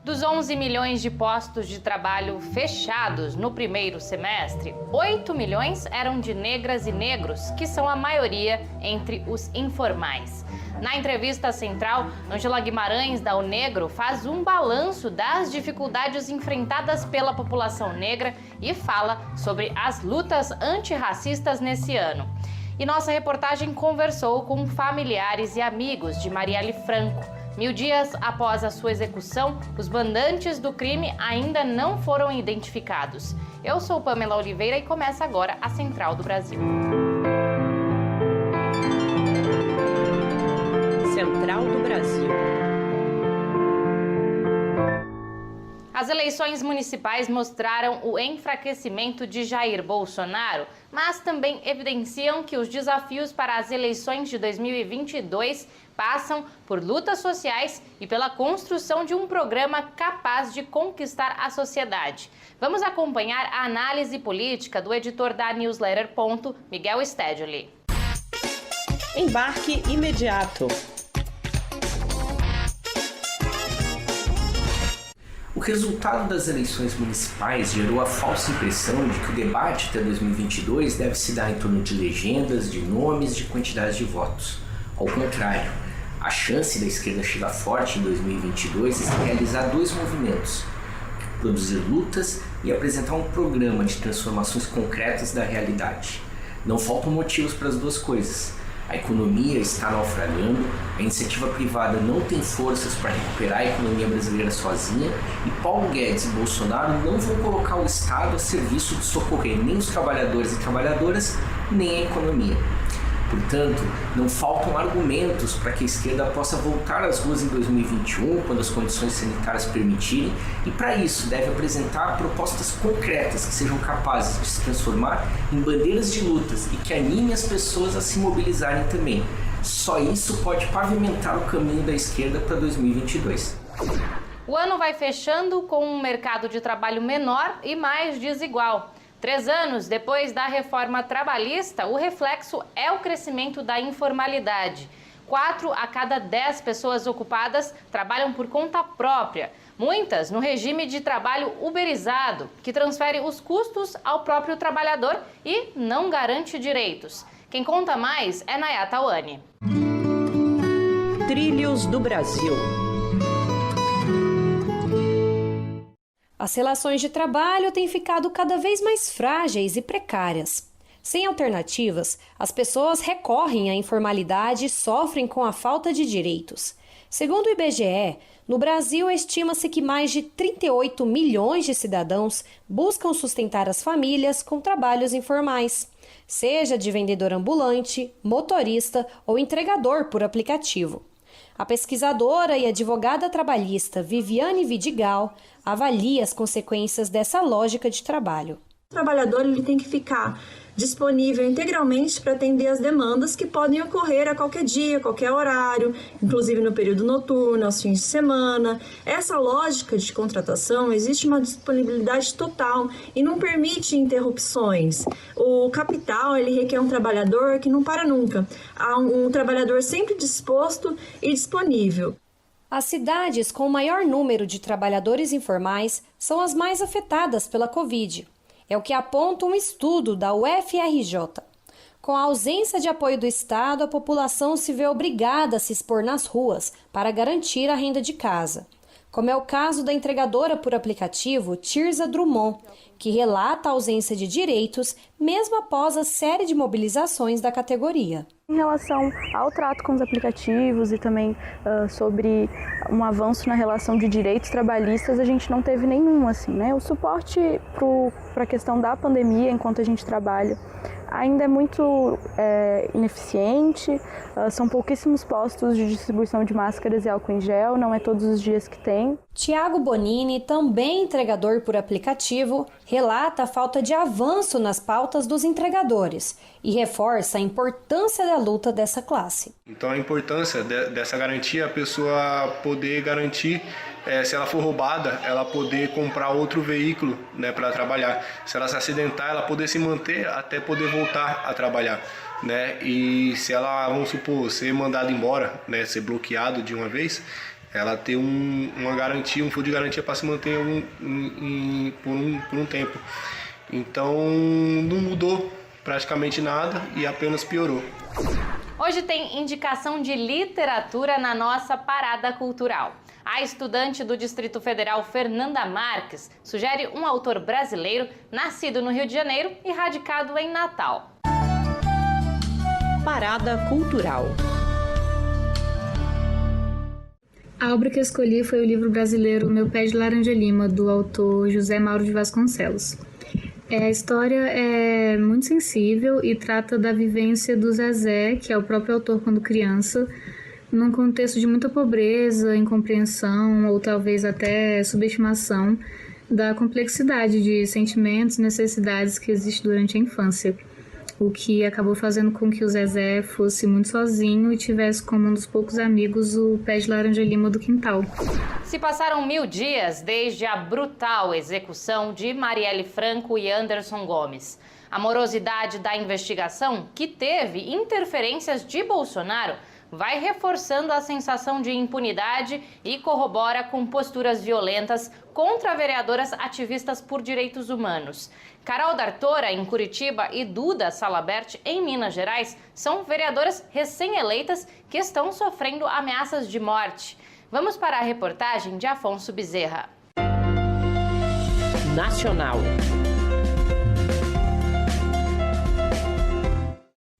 Dos 11 milhões de postos de trabalho fechados no primeiro semestre, 8 milhões eram de negras e negros, que são a maioria entre os informais. Na entrevista central, Ângela Guimarães, da Unegro, faz um balanço das dificuldades enfrentadas pela população negra e fala sobre as lutas antirracistas nesse ano. E nossa reportagem conversou com familiares e amigos de Marielle Franco. 1000 dias após a sua execução, os mandantes do crime ainda não foram identificados. Eu sou Pamela Oliveira e começa agora a Central do Brasil. Central do Brasil. As eleições municipais mostraram o enfraquecimento de Jair Bolsonaro, mas também evidenciam que os desafios para as eleições de 2022 passam por lutas sociais e pela construção de um programa capaz de conquistar a sociedade. Vamos acompanhar a análise política do editor da newsletter Ponto, Miguel Stedley. Embarque imediato. O resultado das eleições municipais gerou a falsa impressão de que o debate até 2022 deve se dar em torno de legendas, de nomes, de quantidade de votos. Ao contrário, a chance da esquerda chegar forte em 2022 é realizar dois movimentos: produzir lutas e apresentar um programa de transformações concretas da realidade. Não faltam motivos para as duas coisas. A economia está naufragando, a iniciativa privada não tem forças para recuperar a economia brasileira sozinha e Paulo Guedes e Bolsonaro não vão colocar o Estado a serviço de socorrer nem os trabalhadores e trabalhadoras, nem a economia. Portanto, não faltam argumentos para que a esquerda possa voltar às ruas em 2021, quando as condições sanitárias permitirem, e para isso deve apresentar propostas concretas que sejam capazes de se transformar em bandeiras de lutas e que animem as pessoas a se mobilizarem também. Só isso pode pavimentar o caminho da esquerda para 2022. O ano vai fechando com um mercado de trabalho menor e mais desigual. 3 anos depois da reforma trabalhista, o reflexo é o crescimento da informalidade. 4 a cada 10 pessoas ocupadas trabalham por conta própria, muitas no regime de trabalho uberizado, que transfere os custos ao próprio trabalhador e não garante direitos. Quem conta mais é Nayá Tauane. Trilhos do Brasil. As relações de trabalho têm ficado cada vez mais frágeis e precárias. Sem alternativas, as pessoas recorrem à informalidade e sofrem com a falta de direitos. Segundo o IBGE, no Brasil estima-se que mais de 38 milhões de cidadãos buscam sustentar as famílias com trabalhos informais, seja de vendedor ambulante, motorista ou entregador por aplicativo. A pesquisadora e advogada trabalhista Viviane Vidigal avalia as consequências dessa lógica de trabalho. O trabalhador ele tem que ficar disponível integralmente para atender as demandas que podem ocorrer a qualquer dia, a qualquer horário, inclusive no período noturno, aos fins de semana. Essa lógica de contratação, existe uma disponibilidade total e não permite interrupções. O capital, ele requer um trabalhador que não para nunca. Há um trabalhador sempre disposto e disponível. As cidades com o maior número de trabalhadores informais são as mais afetadas pela Covid. É o que aponta um estudo da UFRJ. Com a ausência de apoio do Estado, a população se vê obrigada a se expor nas ruas para garantir a renda de casa. Como é o caso da entregadora por aplicativo Tirza Drummond, que relata a ausência de direitos mesmo após a série de mobilizações da categoria. Em relação ao trato com os aplicativos e também sobre um avanço na relação de direitos trabalhistas, a gente não teve nenhum, assim, né? O suporte para a questão da pandemia, enquanto a gente trabalha, ainda é muito ineficiente, são pouquíssimos postos de distribuição de máscaras e álcool em gel, não é todos os dias que tem. Tiago Bonini, também entregador por aplicativo, relata a falta de avanço nas pautas dos entregadores e reforça a importância da luta dessa classe. Então a importância dessa garantia, a pessoa poder garantir, se ela for roubada, ela poder comprar outro veículo, né, para trabalhar. Se ela se acidentar, ela poder se manter até poder voltar a trabalhar, né? E se ela, vamos supor, ser mandada embora, né, ser bloqueado de uma vez, ela ter uma garantia, um fundo de garantia para se manter por um tempo. Então não mudou praticamente nada e apenas piorou. Hoje tem indicação de literatura na nossa parada cultural. A estudante do Distrito Federal, Fernanda Marques, sugere um autor brasileiro nascido no Rio de Janeiro e radicado em Natal. Parada cultural. A obra que eu escolhi foi o livro brasileiro Meu Pé de Laranja Lima, do autor José Mauro de Vasconcelos. A história é muito sensível e trata da vivência do Zezé, que é o próprio autor quando criança, num contexto de muita pobreza, incompreensão ou talvez até subestimação da complexidade de sentimentos e necessidades que existe durante a infância, o que acabou fazendo com que o Zezé fosse muito sozinho e tivesse como um dos poucos amigos o pé de laranja lima do quintal. Se passaram 1000 dias desde a brutal execução de Marielle Franco e Anderson Gomes. A morosidade da investigação, que teve interferências de Bolsonaro, vai reforçando a sensação de impunidade e corrobora com posturas violentas contra vereadoras ativistas por direitos humanos. Carol D'Artora, em Curitiba, e Duda Salabert, em Minas Gerais, são vereadoras recém-eleitas que estão sofrendo ameaças de morte. Vamos para a reportagem de Afonso Bezerra. Nacional.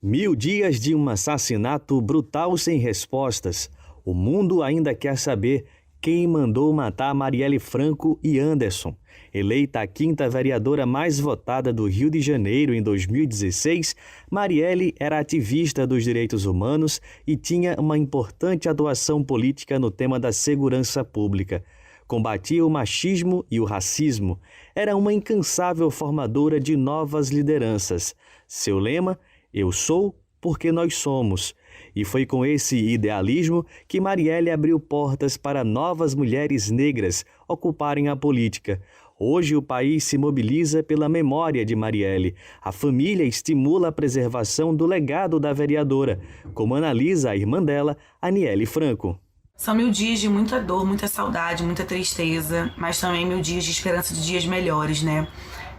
1000 dias de um assassinato brutal sem respostas. O mundo ainda quer saber quem mandou matar Marielle Franco e Anderson. Eleita a 5ª vereadora mais votada do Rio de Janeiro em 2016, Marielle era ativista dos direitos humanos e tinha uma importante atuação política no tema da segurança pública. Combatia o machismo e o racismo. Era uma incansável formadora de novas lideranças. Seu lema: eu sou porque nós somos. E foi com esse idealismo que Marielle abriu portas para novas mulheres negras ocuparem a política. Hoje o país se mobiliza pela memória de Marielle. A família estimula a preservação do legado da vereadora, como analisa a irmã dela, Aniele Franco. São 1000 dias de muita dor, muita saudade, muita tristeza, mas também 1000 dias de esperança de dias melhores, né?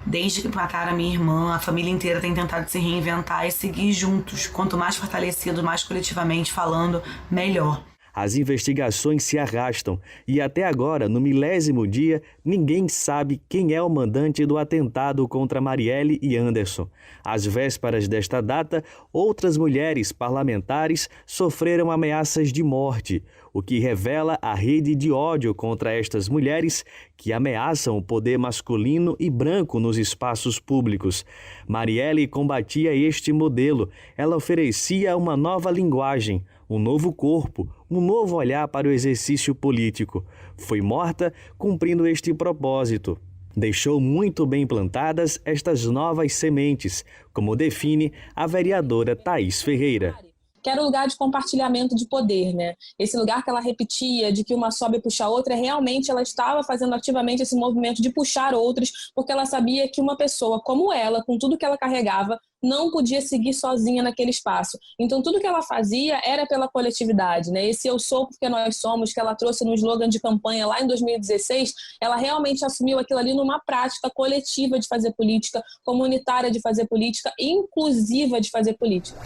Desde que mataram a minha irmã, a família inteira tem tentado se reinventar e seguir juntos. Quanto mais fortalecido, mais coletivamente falando, melhor. As investigações se arrastam e até agora, no 1000º dia, ninguém sabe quem é o mandante do atentado contra Marielle e Anderson. Às vésperas desta data, outras mulheres parlamentares sofreram ameaças de morte, o que revela a rede de ódio contra estas mulheres que ameaçam o poder masculino e branco nos espaços públicos. Marielle combatia este modelo. Ela oferecia uma nova linguagem, um novo corpo, um novo olhar para o exercício político. Foi morta cumprindo este propósito. Deixou muito bem plantadas estas novas sementes, como define a vereadora Thaís Ferreira. Que era o lugar de compartilhamento de poder, né? Esse lugar que ela repetia, de que uma sobe e puxa a outra, realmente ela estava fazendo ativamente esse movimento de puxar outros, porque ela sabia que uma pessoa como ela, com tudo que ela carregava, não podia seguir sozinha naquele espaço. Então tudo que ela fazia era pela coletividade, né? Esse eu sou porque nós somos, que ela trouxe no slogan de campanha lá em 2016, ela realmente assumiu aquilo ali numa prática coletiva de fazer política, comunitária de fazer política, inclusiva de fazer política.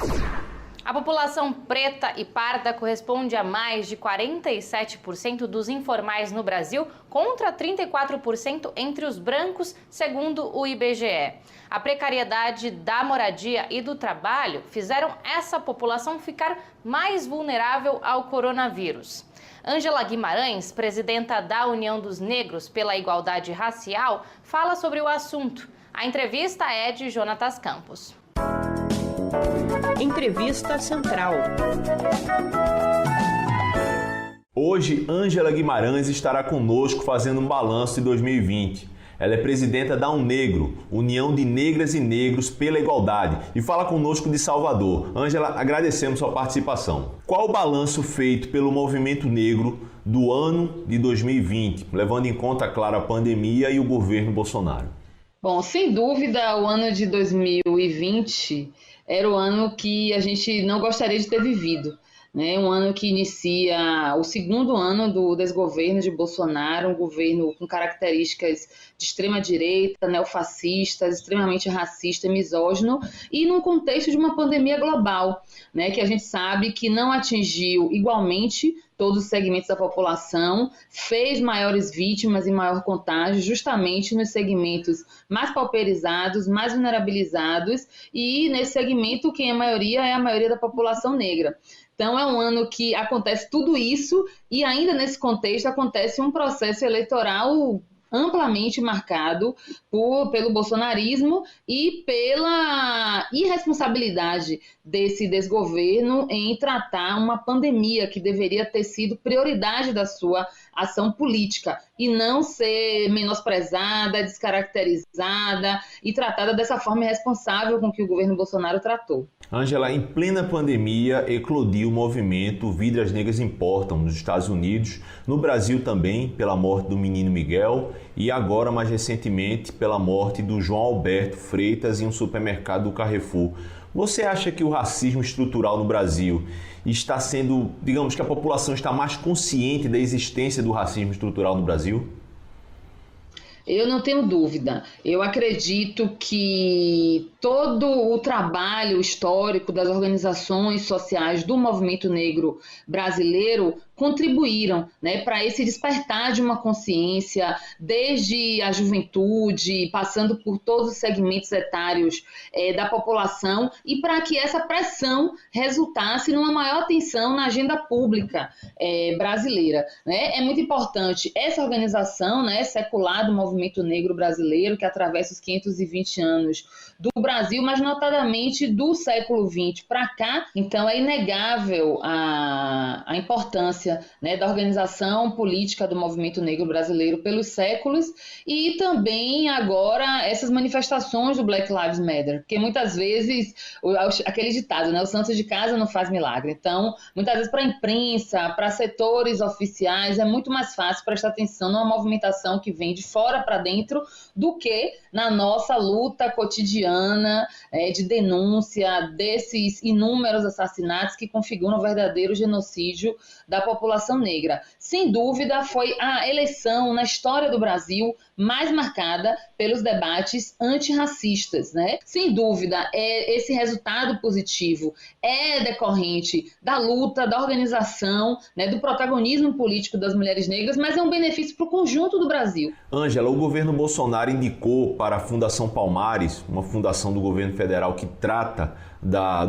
A população preta e parda corresponde a mais de 47% dos informais no Brasil, contra 34% entre os brancos, segundo o IBGE. A precariedade da moradia e do trabalho fizeram essa população ficar mais vulnerável ao coronavírus. Ângela Guimarães, presidenta da União dos Negros pela Igualdade Racial, fala sobre o assunto. A entrevista é de Jonatas Campos. Entrevista Central. Hoje, Ângela Guimarães estará conosco fazendo um balanço de 2020. Ela é presidenta da UNEGRO, União de Negras e Negros pela Igualdade, e fala conosco de Salvador. Ângela, agradecemos sua participação. Qual o balanço feito pelo movimento negro do ano de 2020, levando em conta, claro, a pandemia e o governo Bolsonaro? Bom, sem dúvida, o ano de 2020 era o ano que a gente não gostaria de ter vivido. né? Um ano que inicia o segundo ano do desgoverno de Bolsonaro, um governo com características de extrema-direita, neofascistas, extremamente racista e misógino, e num contexto de uma pandemia global, né? Que a gente sabe que não atingiu igualmente todos os segmentos da população, fez maiores vítimas e maior contágio justamente nos segmentos mais pauperizados, mais vulnerabilizados, e nesse segmento quem é a maioria da população negra. Então é um ano que acontece tudo isso e ainda nesse contexto acontece um processo eleitoral amplamente marcado pelo bolsonarismo e pela irresponsabilidade desse desgoverno em tratar uma pandemia que deveria ter sido prioridade da sua ação política e não ser menosprezada, descaracterizada e tratada dessa forma irresponsável com que o governo Bolsonaro tratou. Ângela, em plena pandemia, eclodiu o movimento Vidas Negras Importam nos Estados Unidos, no Brasil também, pela morte do menino Miguel e agora, mais recentemente, pela morte do João Alberto Freitas em um supermercado do Carrefour. Você acha que o racismo estrutural no Brasil está sendo, digamos que a população está mais consciente da existência do racismo estrutural no Brasil? Eu não tenho dúvida. Eu acredito que todo o trabalho histórico das organizações sociais do movimento negro brasileiro contribuíram, né, para esse despertar de uma consciência desde a juventude, passando por todos os segmentos etários da população e para que essa pressão resultasse numa maior atenção na agenda pública brasileira, né? É muito importante essa organização, né, secular do movimento negro brasileiro, que atravessa os 520 anos do Brasil, mas notadamente do século XX para cá. Então é inegável a importância, né, da organização política do movimento negro brasileiro pelos séculos e também agora essas manifestações do Black Lives Matter, porque muitas vezes aquele ditado, né, o santo de casa não faz milagre. Então, muitas vezes para a imprensa, para setores oficiais, é muito mais fácil prestar atenção numa movimentação que vem de fora para dentro do que na nossa luta cotidiana de denúncia desses inúmeros assassinatos que configuram um verdadeiro genocídio da população negra. Sem dúvida, foi a eleição na história do Brasil mais marcada pelos debates antirracistas, né? Sem dúvida, esse resultado positivo é decorrente da luta, da organização, né, do protagonismo político das mulheres negras, mas é um benefício para o conjunto do Brasil. Ângela, o governo Bolsonaro indicou para a Fundação Palmares, uma fundação do governo federal que trata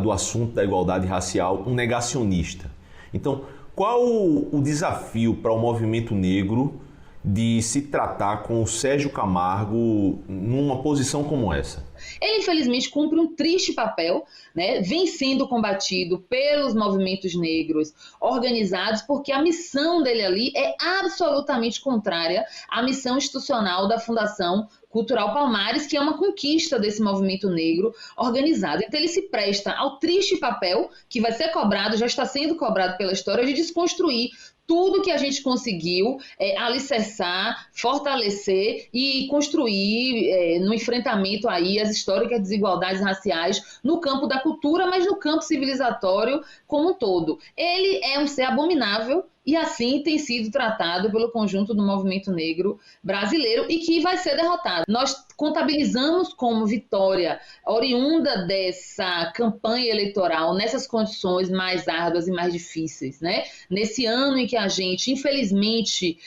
do assunto da igualdade racial, um negacionista. Então, qual o desafio para o movimento negro de se tratar com o Sérgio Camargo numa posição como essa? Ele, infelizmente, cumpre um triste papel, né? Vem sendo combatido pelos movimentos negros organizados, porque a missão dele ali é absolutamente contrária à missão institucional da Fundação Cultural Palmares, que é uma conquista desse movimento negro organizado. Então ele se presta ao triste papel que vai ser cobrado, já está sendo cobrado pela história, de desconstruir tudo que a gente conseguiu alicerçar, fortalecer e construir no enfrentamento aí as históricas desigualdades raciais no campo da cultura, mas no campo civilizatório como um todo. Ele é um ser abominável e assim tem sido tratado pelo conjunto do movimento negro brasileiro e que vai ser derrotado. Nós contabilizamos como vitória oriunda dessa campanha eleitoral nessas condições mais árduas e mais difíceis, né? Nesse ano em que a gente, infelizmente,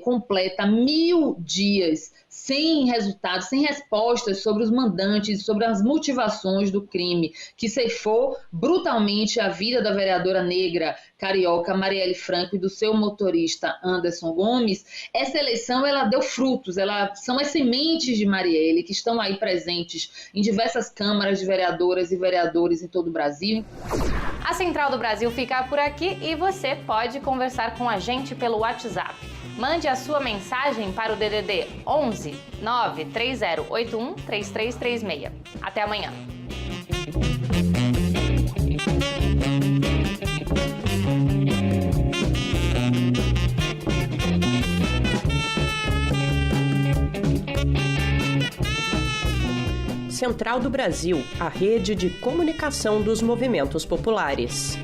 completa 1000 dias sem resultados, sem respostas sobre os mandantes, sobre as motivações do crime que ceifou brutalmente a vida da vereadora negra carioca Marielle Franco e do seu motorista Anderson Gomes. Essa eleição ela deu frutos, são as sementes de Marielle que estão aí presentes em diversas câmaras de vereadoras e vereadores em todo o Brasil. A Central do Brasil fica por aqui e você pode conversar com a gente pelo WhatsApp. Mande a sua mensagem para o DDD 11 93081 3336. Até amanhã. Central do Brasil, a rede de comunicação dos movimentos populares.